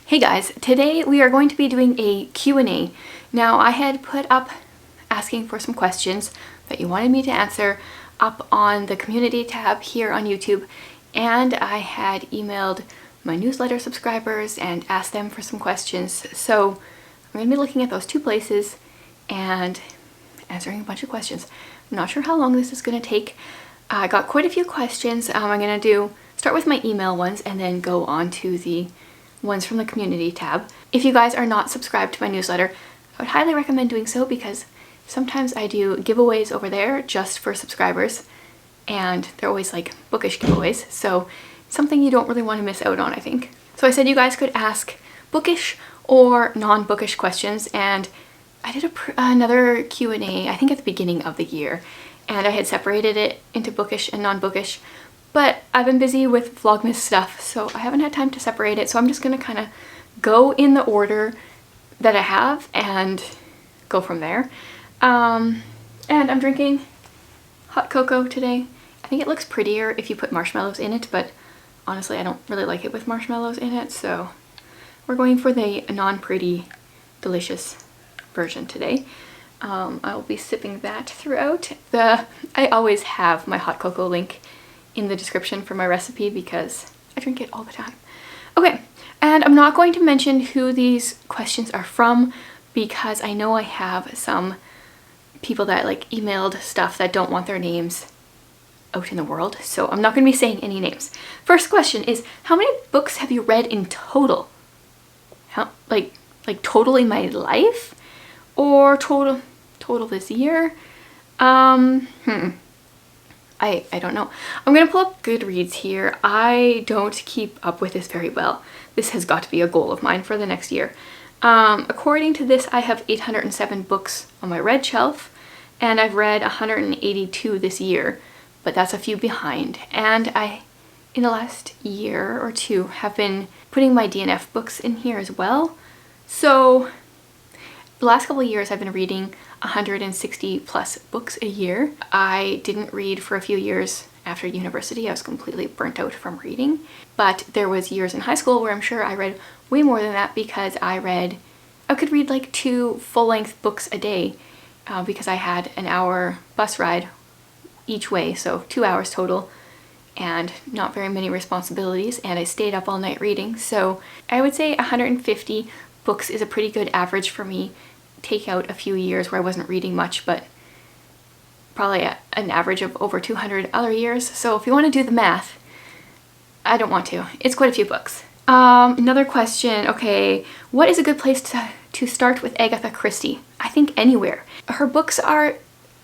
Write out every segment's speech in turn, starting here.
Hey guys, today we are going to be doing a Q&A. Now I had put up asking for some questions that you wanted me to answer up on the community tab here on YouTube, and I had emailed my newsletter subscribers and asked them for some questions. So I'm going to be looking at those two places and answering a bunch of questions. I'm not sure how long this is going to take. I got quite a few questions. I'm going to start with my email ones and then go on to the ones from the community tab. If you guys are not subscribed to my newsletter, I would highly recommend doing so, because sometimes I do giveaways over there just for subscribers, and they're always like bookish giveaways, so something you don't really want to miss out on, I think. So I said you guys could ask bookish or non-bookish questions, and I did another Q&A I think at the beginning of the year, and I had separated it into bookish and non-bookish. But I've been busy with Vlogmas stuff, so I haven't had time to separate it. So I'm just going to kind of go in the order that I have and go from there. And I'm drinking hot cocoa today. I think it looks prettier if you put marshmallows in it, but honestly I don't really like it with marshmallows in it. So we're going for the non-pretty, delicious version today. I'll be sipping that throughout. I always have my hot cocoa link in the description for my recipe because I drink it all the time. Okay, and I'm not going to mention who these questions are from, because I know I have some people that like emailed stuff that don't want their names out in the world, so I'm not going to be saying any names. First question is, how many books have you read in total? How, like total in my life, or total this year? I don't know. I'm gonna pull up Goodreads here. I don't keep up with this very well. This has got to be a goal of mine for the next year. According to this, I have 807 books on my read shelf, and I've read 182 this year, but that's a few behind. And I, in the last year or two, have been putting my DNF books in here as well. So the last couple of years I've been reading 160 plus books a year. I didn't read for a few years after university. I was completely burnt out from reading. But there was years in high school where I'm sure I read way more than that, because I could read like 2 full-length books a day because I had an hour bus ride each way, so 2 hours total, and not very many responsibilities, and I stayed up all night reading. So I would say 150 books is a pretty good average for me. Take out a few years where I wasn't reading much, but probably an average of over 200 other years. So if you want to do the math, I don't want to. It's quite a few books. Another question. Okay, what is a good place to start with Agatha Christie? I think anywhere. Her books are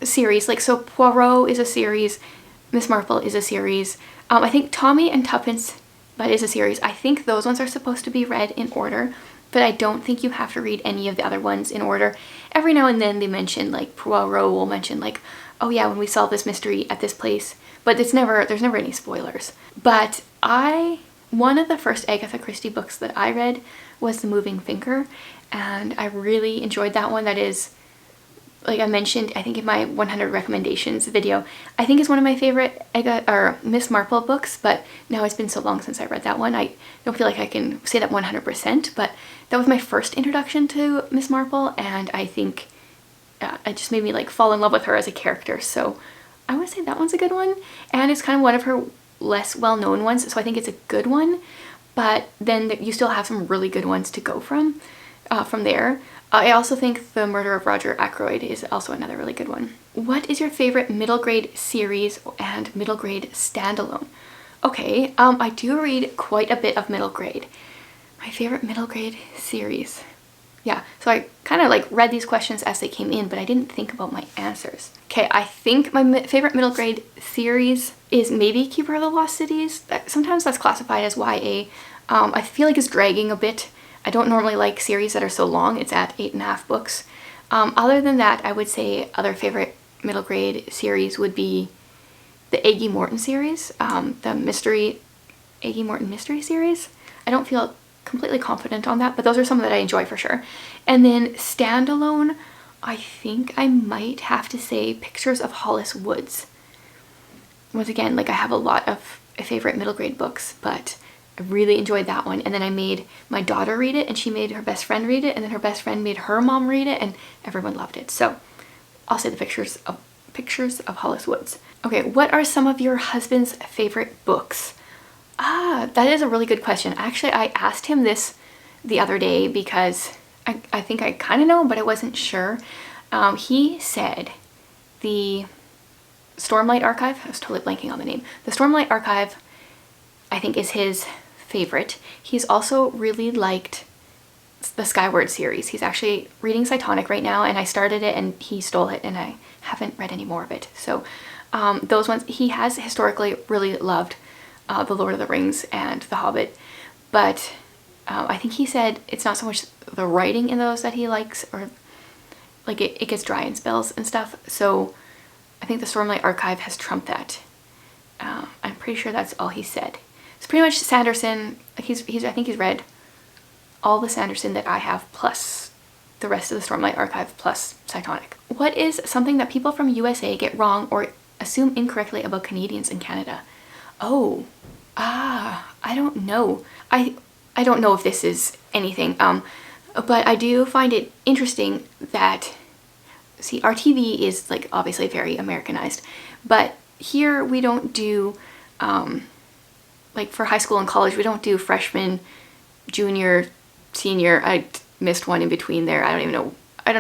a series, like, so Poirot is a series, Miss Marple is a series. I think Tommy and Tuppence, that is a series. I think those ones are supposed to be read in order, but I don't think you have to read any of the other ones in order. Every now and then they mention, like, Poirot will mention, like, oh yeah, when we solve this mystery at this place, but there's never any spoilers. But one of the first Agatha Christie books that I read was The Moving Finger, and I really enjoyed that one. That is, like I mentioned, I think in my 100 recommendations video, I think is one of my favorite Miss Marple books, but now it's been so long since I read that one, I don't feel like I can say that 100%, but that was my first introduction to Miss Marple, and I think it just made me like fall in love with her as a character. So I would say that one's a good one, and it's kind of one of her less well-known ones, so I think it's a good one, but then you still have some really good ones to go from there. I also think The Murder of Roger Ackroyd is also another really good one. What is your favorite middle grade series and middle grade standalone? Okay, I do read quite a bit of middle grade. My favorite middle grade series. yeah, so I kind of like read these questions as they came in, but I didn't think about my answers. Okay, I think my favorite middle grade series is maybe Keeper of the Lost Cities. Sometimes that's classified as YA. I feel like it's dragging a bit. I don't normally like series that are so long. It's at 8.5 books. Other than that, I would say other favorite middle grade series would be the Aggie Morton series, the Aggie Morton mystery series. I don't feel completely confident on that, but those are some that I enjoy for sure. And then standalone, I think I might have to say Pictures of Hollis Woods. Once again, like I have a lot of favorite middle grade books, but I really enjoyed that one. And then I made my daughter read it, and she made her best friend read it, and then her best friend made her mom read it, and everyone loved it. So I'll say the Pictures of Hollis Woods. Okay, what are some of your husband's favorite books? That is a really good question. Actually, I asked him this the other day because I think I kind of know, but I wasn't sure. He said the Stormlight Archive, I was totally blanking on the name. The Stormlight Archive, I think, is his favorite. He's also really liked the Skyward series. He's actually reading Cytonic right now, and I started it and he stole it, and I haven't read any more of it. So those ones, he has historically really loved The Lord of the Rings and The Hobbit, but I think he said it's not so much the writing in those that he likes, or like it gets dry in spells and stuff. So I think the Stormlight Archive has trumped that. I'm pretty sure that's all he said. It's pretty much Sanderson. I think he's read all the Sanderson that I have, plus the rest of the Stormlight Archive, plus Cytonic. What is something that people from USA get wrong or assume incorrectly about Canadians in Canada? I don't know. I don't know if this is anything, but I do find it interesting that, see, our TV is like obviously very Americanized, but here we don't do, like for high school and college, we don't do freshman, junior, senior. I missed one in between there. I don't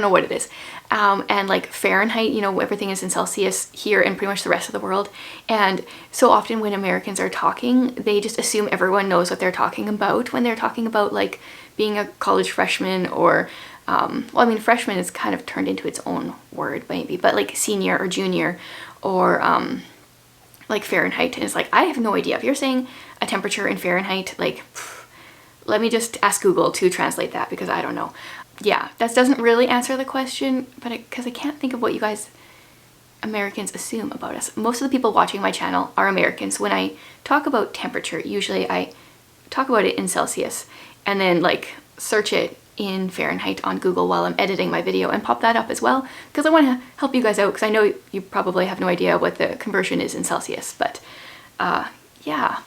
know what it is. And like Fahrenheit, you know, everything is in Celsius here and pretty much the rest of the world. And so often when Americans are talking, they just assume everyone knows what they're talking about when they're talking about like being a college freshman, or, well, I mean, freshman is kind of turned into its own word maybe, but like senior or junior, or like Fahrenheit. And it's like, I have no idea. If you're saying a temperature in Fahrenheit, like, let me just ask Google to translate that, because I don't know. Yeah, that doesn't really answer the question, but because I can't think of what you guys Americans assume about us. Most of the people watching my channel are Americans. When I talk about temperature, usually I talk about it in Celsius and then like search it in Fahrenheit on Google while I'm editing my video and pop that up as well, because I want to help you guys out, because I know you probably have no idea what the conversion is in Celsius. But yeah,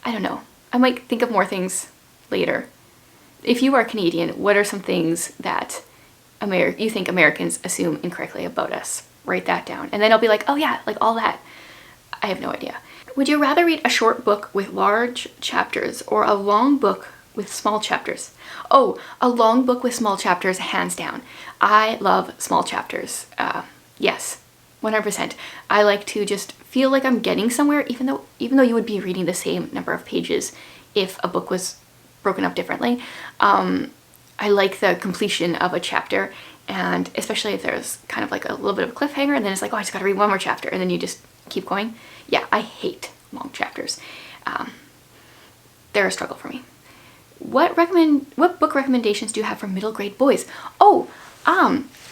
I don't know. I might think of more things later. If you are Canadian, what are some things that you think Americans assume incorrectly about us? Write that down. And then I'll be like, oh yeah, like all that. I have no idea. Would you rather read a short book with large chapters or a long book with small chapters? Oh, a long book with small chapters, hands down. I love small chapters. Yes, 100%. I like to just feel like I'm getting somewhere, even though you would be reading the same number of pages if a book was broken up differently. I like the completion of a chapter, and especially if there's kind of like a little bit of a cliffhanger and then it's like, oh, I just gotta read one more chapter, and then you just keep going. Yeah, I hate long chapters. They're a struggle for me. What book recommendations do you have for middle grade boys? Oh,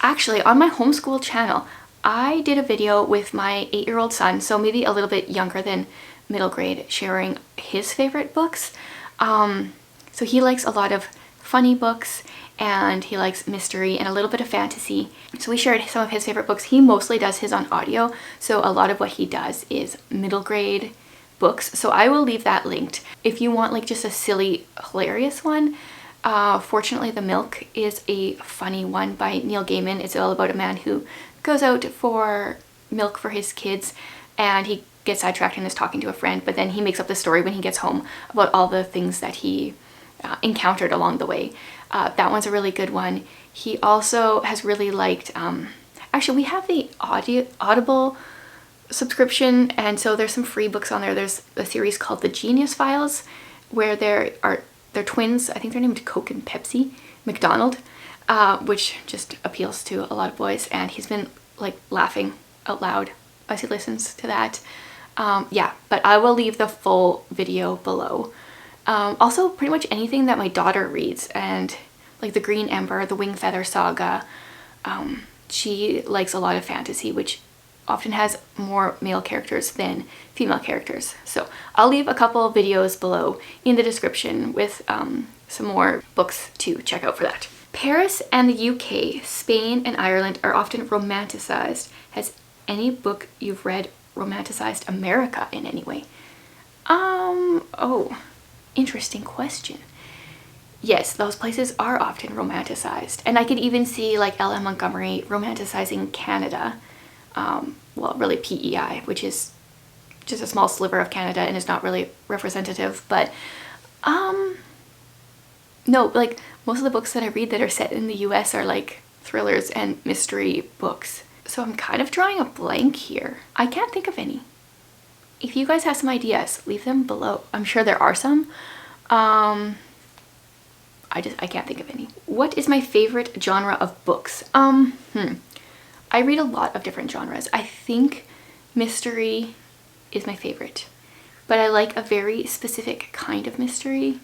actually on my homeschool channel, I did a video with my 8-year-old son, so maybe a little bit younger than middle grade, sharing his favorite books. So he likes a lot of funny books, and he likes mystery and a little bit of fantasy. So we shared some of his favorite books. He mostly does his on audio, so a lot of what he does is middle grade books. So I will leave that linked. If you want like just a silly, hilarious one, Fortunately the Milk is a funny one by Neil Gaiman. It's all about a man who goes out for milk for his kids, and he gets sidetracked and is talking to a friend, but then he makes up the story when he gets home about all the things that he encountered along the way. That one's a really good one. He also has really liked, actually we have the Audible subscription, and so there's some free books on there. There's a series called The Genius Files, where they're twins. I think they're named Coke and Pepsi McDonald. which just appeals to a lot of boys, and he's been like laughing out loud as he listens to that. Yeah, but I will leave the full video below. Also, pretty much anything that my daughter reads, and like the Green Ember, the Wing Feather Saga. She likes a lot of fantasy, which often has more male characters than female characters. So I'll leave a couple of videos below in the description with some more books to check out for that. Paris and the UK, Spain and Ireland are often romanticized. Has any book you've read romanticized America in any way? Oh, interesting question. Yes, those places are often romanticized. And I could even see like L.M. Montgomery romanticizing Canada. Well, really PEI, which is just a small sliver of Canada and is not really representative. But no, like most of the books that I read that are set in the US are like thrillers and mystery books. So I'm kind of drawing a blank here. I can't think of any. If you guys have some ideas, leave them below. I'm sure there are some. I can't think of any. What is my favorite genre of books? I read a lot of different genres. I think mystery is my favorite, but I like a very specific kind of mystery.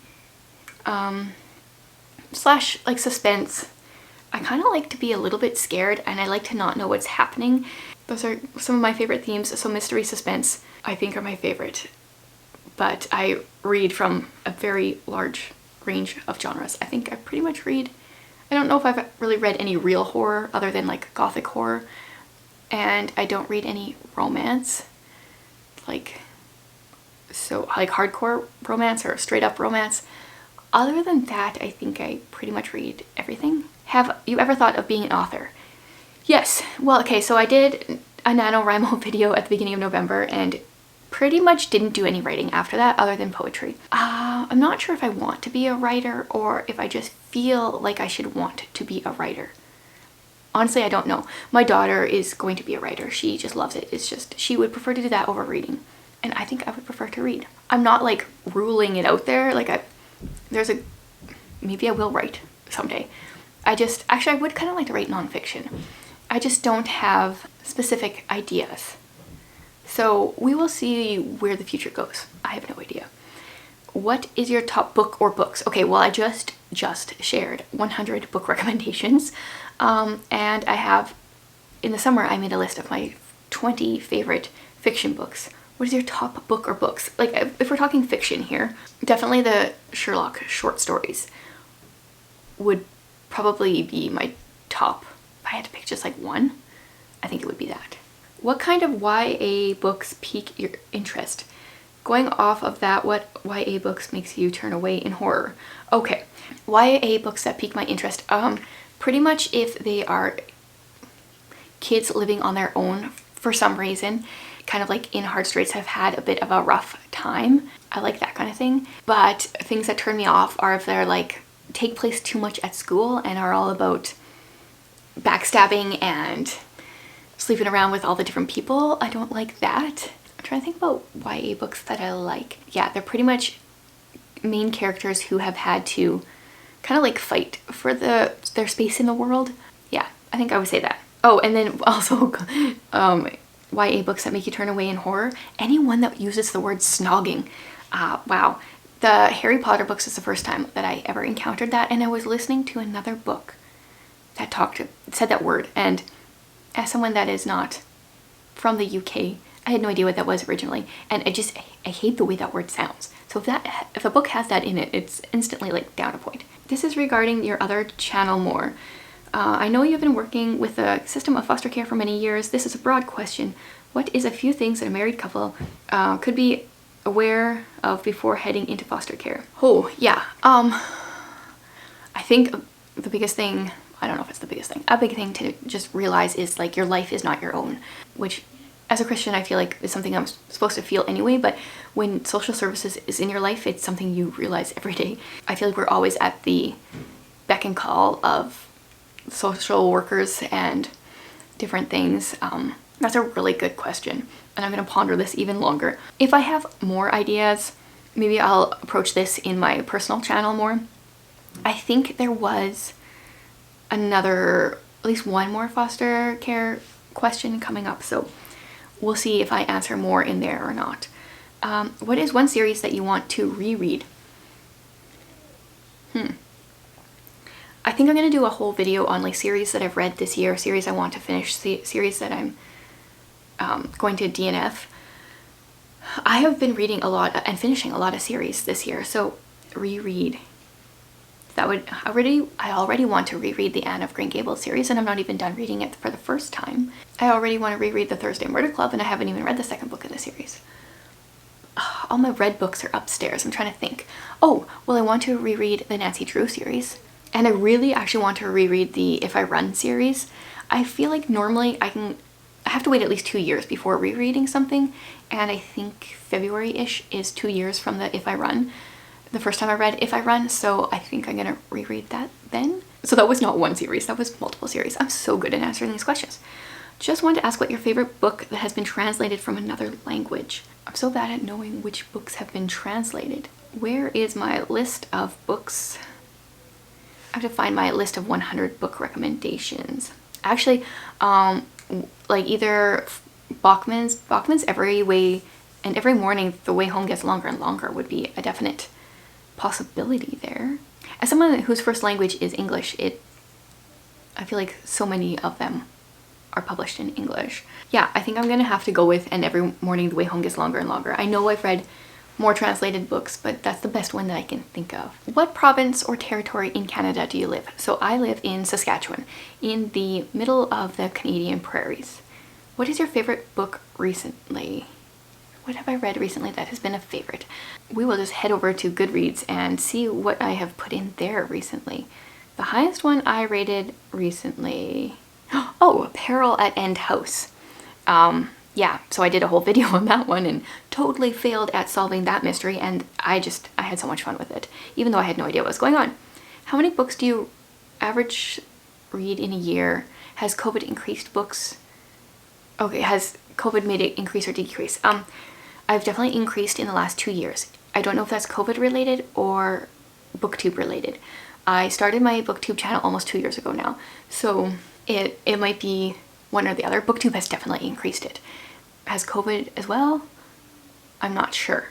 Slash like suspense. I kind of like to be a little bit scared, and I like to not know what's happening. Those are some of my favorite themes. So mystery, suspense, I think are my favorite. But I read from a very large range of genres. I think I pretty much read, I don't know if I've really read any real horror other than like gothic horror, and I don't read any romance, like hardcore romance or straight up romance. Other than that, I think I pretty much read everything. Have you ever thought of being an author? Yes. Well, okay, so I did a NaNoWriMo video at the beginning of November and pretty much didn't do any writing after that other than poetry. I'm not sure if I want to be a writer or if I just feel like I should want to be a writer. Honestly, I don't know. My daughter is going to be a writer. She just loves it. It's just, she would prefer to do that over reading. And I think I would prefer to read. I'm not like ruling it out there. Like maybe I will write someday. Actually I would kind of like to write nonfiction. I just don't have specific ideas. So we will see where the future goes. I have no idea. What is your top book or books? Okay, well I just shared 100 book recommendations. And I have, in the summer, I made a list of my 20 favorite fiction books. What is your top book or books? Like if we're talking fiction here, definitely the Sherlock short stories would probably be my top. If I had to pick just like one, I think it would be that. What kind of YA books pique your interest? Going off of that, what YA books makes you turn away in horror? Okay, YA books that pique my interest. Pretty much if they are kids living on their own for some reason, kind of like in hard straits, have had a bit of a rough time. I like that kind of thing. But things that turn me off are if they're like take place too much at school and are all about backstabbing and sleeping around with all the different people. I don't like that. I'm trying to think about YA books that I like. Yeah, they're pretty much main characters who have had to kind of like fight for their space in the world. Yeah, I think I would say that. Oh, and then also YA books that make you turn away in horror. Anyone that uses the word snogging. Wow. The Harry Potter books is the first time that I ever encountered that, and I was listening to another book that said that word, and as someone that is not from the UK, I had no idea what that was originally, and I hate the way that word sounds. So if a book has that in it, it's instantly like down a point. This is regarding your other channel more. I know you've been working with the system of foster care for many years. This is a broad question. What is a few things that a married couple could be aware of before heading into foster care? Oh, yeah. I think the biggest thing, I don't know if it's the biggest thing, a big thing to just realize is like your life is not your own, which as a Christian I feel like is something I'm supposed to feel anyway, but when social services is in your life, it's something you realize every day. I feel like we're always at the beck and call of social workers and different things. That's a really good question, and I'm going to ponder this even longer. If I have more ideas, maybe I'll approach this in my personal channel more. I think there was another, at least one more foster care question coming up, so we'll see if I answer more in there or not. What is one series that you want to reread? I think I'm going to do a whole video on like series that I've read this year, series I want to finish, series that I'm going to DNF. I have been reading a lot and finishing a lot of series this year, so reread. That would I already want to reread the Anne of Green Gables series, and I'm not even done reading it for the first time. I already want to reread the Thursday Murder Club, and I haven't even read the second book of the series. All my read books are upstairs. I'm trying to think. Oh, well, I want to reread the Nancy Drew series, and I really actually want to reread the If I Run series. I feel like normally I have to wait at least 2 years before rereading something, and I think February-ish is 2 years from the If I Run. The first time I read If I Run, so I think I'm gonna reread that then. So that was not one series, that was multiple series. I'm so good at answering these questions. Just wanted to ask what your favorite book that has been translated from another language. I'm so bad at knowing which books have been translated. Where is my list of books? I have to find my list of 100 book recommendations. Actually, like either Bachman's Every Way and Every Morning The Way Home Gets Longer and Longer would be a definite possibility there. As someone whose first language is English, I feel like so many of them are published in English. Yeah, I think I'm gonna have to go with And Every Morning The Way Home Gets Longer and Longer. I know I've read more translated books, but that's the best one that I can think of. What province or territory in Canada do you live? So I live in Saskatchewan, in the middle of the Canadian prairies. What is your favorite book recently? What have I read recently that has been a favorite? We will just head over to Goodreads and see what I have put in there recently. The highest one I rated recently, oh, Peril at End House. Yeah, so I did a whole video on that one and totally failed at solving that mystery, and I had so much fun with it, even though I had no idea what was going on. How many books do you average read in a year? Has COVID increased books? Okay, has COVID made it increase or decrease? I've definitely increased in the last 2 years. I don't know if that's COVID related or booktube related. I started my booktube channel almost 2 years ago now, so it might be one or the other. Booktube has definitely increased it. Has COVID as well? I'm not sure.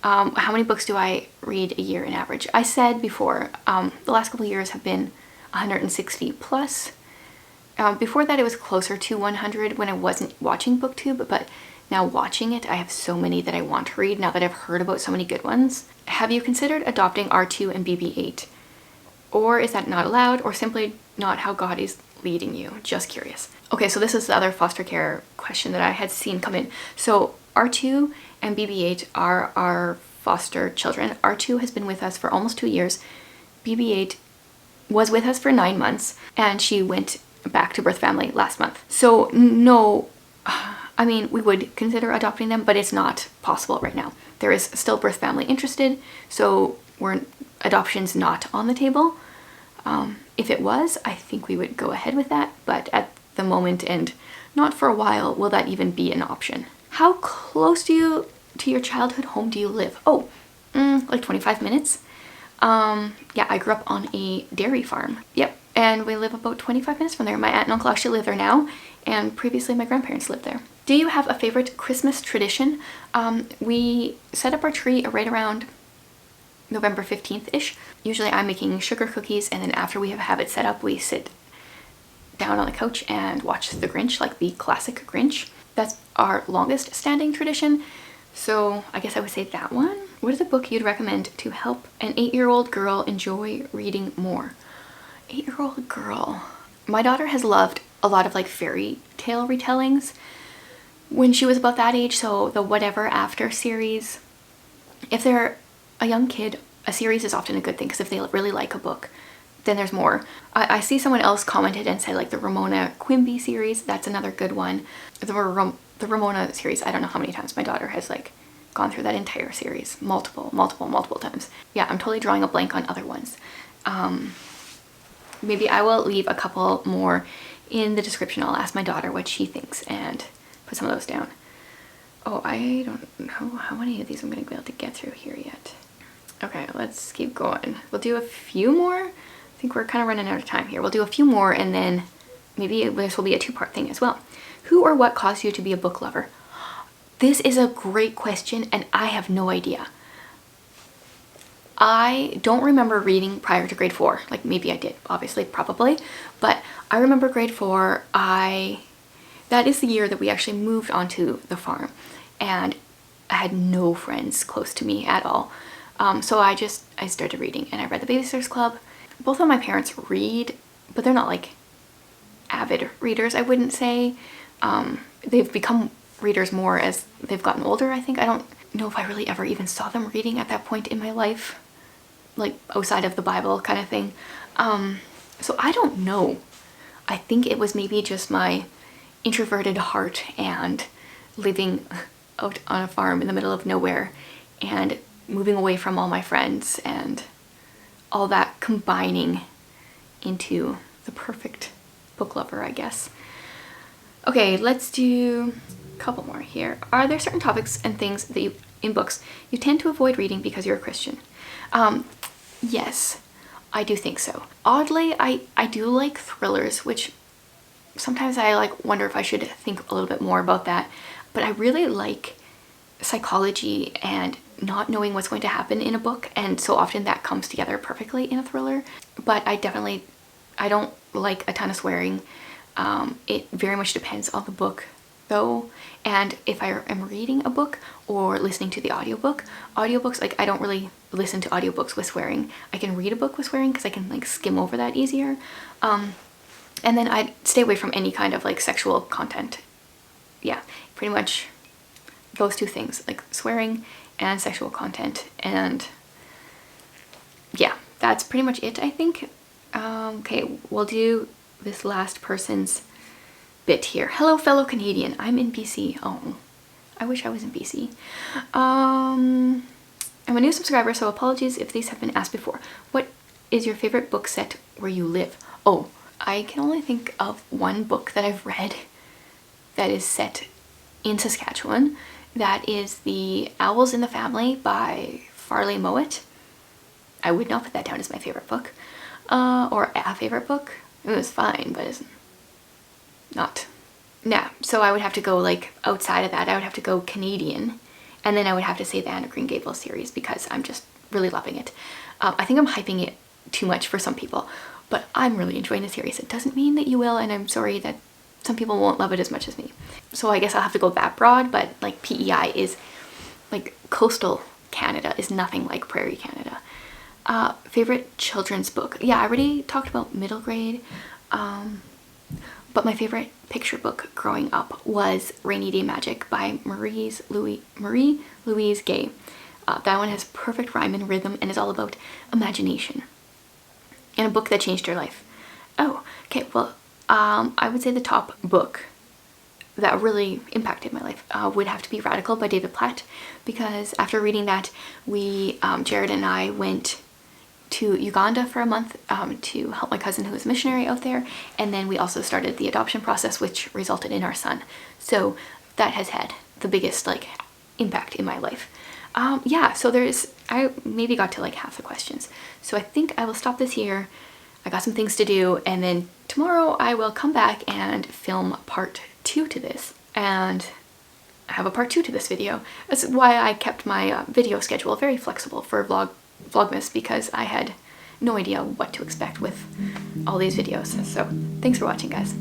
How many books do I read a year in average? I said before, the last couple of years have been 160 plus. Before that it was closer to 100 when I wasn't watching booktube, but now watching it, I have so many that I want to read now that I've heard about so many good ones. Have you considered adopting R2 and BB-8? Or is that not allowed, or simply not how God is leading you? Just curious. Okay, so this is the other foster care question that I had seen come in. So R2 and BB-8 are our foster children. R2 has been with us for almost 2 years. BB-8 was with us for 9 months, and she went back to birth family last month. So no, I mean, we would consider adopting them, but it's not possible right now. There is still birth family interested, so adoption's not on the table. If it was, I think we would go ahead with that, but at the moment and not for a while will that even be an option. How close to your childhood home do you live? Oh, like 25 minutes. Yeah, I grew up on a dairy farm. Yep, and we live about 25 minutes from there. My aunt and uncle actually live there now, and previously my grandparents lived there. Do you have a favorite Christmas tradition? We set up our tree right around November 15th-ish. Usually I'm making sugar cookies, and then after we have it set up, we sit down on the couch and watch The Grinch, like the classic Grinch. That's our longest standing tradition, so I guess I would say that one. What is a book you'd recommend to help an 8-year-old girl enjoy reading more? 8-year-old girl. My daughter has loved a lot of like fairy tale retellings when she was about that age, so the Whatever After series. If they're a young kid, a series is often a good thing, because if they really like a book, then there's more. I see someone else commented and said like the Ramona Quimby series, that's another good one. The Ramona series, I don't know how many times my daughter has like gone through that entire series. Multiple times. Yeah, I'm totally drawing a blank on other ones. Maybe I will leave a couple more in the description. I'll ask my daughter what she thinks and put some of those down. Oh, I don't know how many of these I'm going to be able to get through here yet. Okay, let's keep going. We'll do a few more think we're kind of running out of time here. We'll do a few more and then maybe this will be a two-part thing as well. Who or what caused you to be a book lover? This is a great question and I have no idea. I don't remember reading prior to grade 4. Like maybe I did, obviously, probably. But I remember grade 4, that is the year that we actually moved onto the farm. And I had no friends close to me at all. So I started reading and I read the Babysitter's Club. Both of my parents read, but they're not like avid readers, I wouldn't say. They've become readers more as they've gotten older, I think. I don't know if I really ever even saw them reading at that point in my life, like outside of the Bible kind of thing. So I don't know. I think it was maybe just my introverted heart and living out on a farm in the middle of nowhere and moving away from all my friends and all that combining into the perfect book lover, I guess. Okay, let's do a couple more here. Are there certain topics and things that you, in books, you tend to avoid reading because you're a Christian? Yes, I do think so. Oddly, I do like thrillers, which sometimes I like wonder if I should think a little bit more about that. But I really like psychology and not knowing what's going to happen in a book, and so often that comes together perfectly in a thriller. But I don't like a ton of swearing. It very much depends on the book though, and if I am reading a book or listening to the audiobooks, like I don't really listen to audiobooks with swearing. I can read a book with swearing because I can like skim over that easier. And then I stay away from any kind of like sexual content. Yeah, pretty much those two things, like swearing and sexual content. And yeah, that's pretty much it, I think. Okay, we'll do this last person's bit here. Hello, fellow Canadian. I'm in BC. Oh, I wish I was in BC. I'm a new subscriber, so apologies if these have been asked before. What is your favorite book set where you live? Oh, I can only think of one book that I've read that is set in Saskatchewan. That is The Owls in the Family by Farley Mowat. I would not put that down as my favorite book. Or a favorite book. It was fine, but it's not. Yeah, so I would have to go like outside of that. I would have to go Canadian, and then I would have to say the Anne of Green Gables series because I'm just really loving it. I think I'm hyping it too much for some people, but I'm really enjoying the series. It doesn't mean that you will, and I'm sorry that some people won't love it as much as me. So I guess I'll have to go that broad, but like PEI is like coastal Canada is nothing like prairie Canada. Favorite children's book? Yeah, I already talked about middle grade, but my favorite picture book growing up was Rainy Day Magic by Marie Louise Gay. That one has perfect rhyme and rhythm and is all about imagination. And a book that changed your life. Oh, okay, well, I would say the top book that really impacted my life would have to be Radical by David Platt, because after reading that, Jared and I went to Uganda for a month to help my cousin who was a missionary out there, and then we also started the adoption process, which resulted in our son. So that has had the biggest like impact in my life. Yeah, so I maybe got to like half the questions, so I think I will stop this here. I got some things to do, and then tomorrow I will come back and film part 2 to this, and I have a part 2 to this video. That's why I kept my video schedule very flexible for VLOGMAS, because I had no idea what to expect with all these videos. So thanks for watching, guys.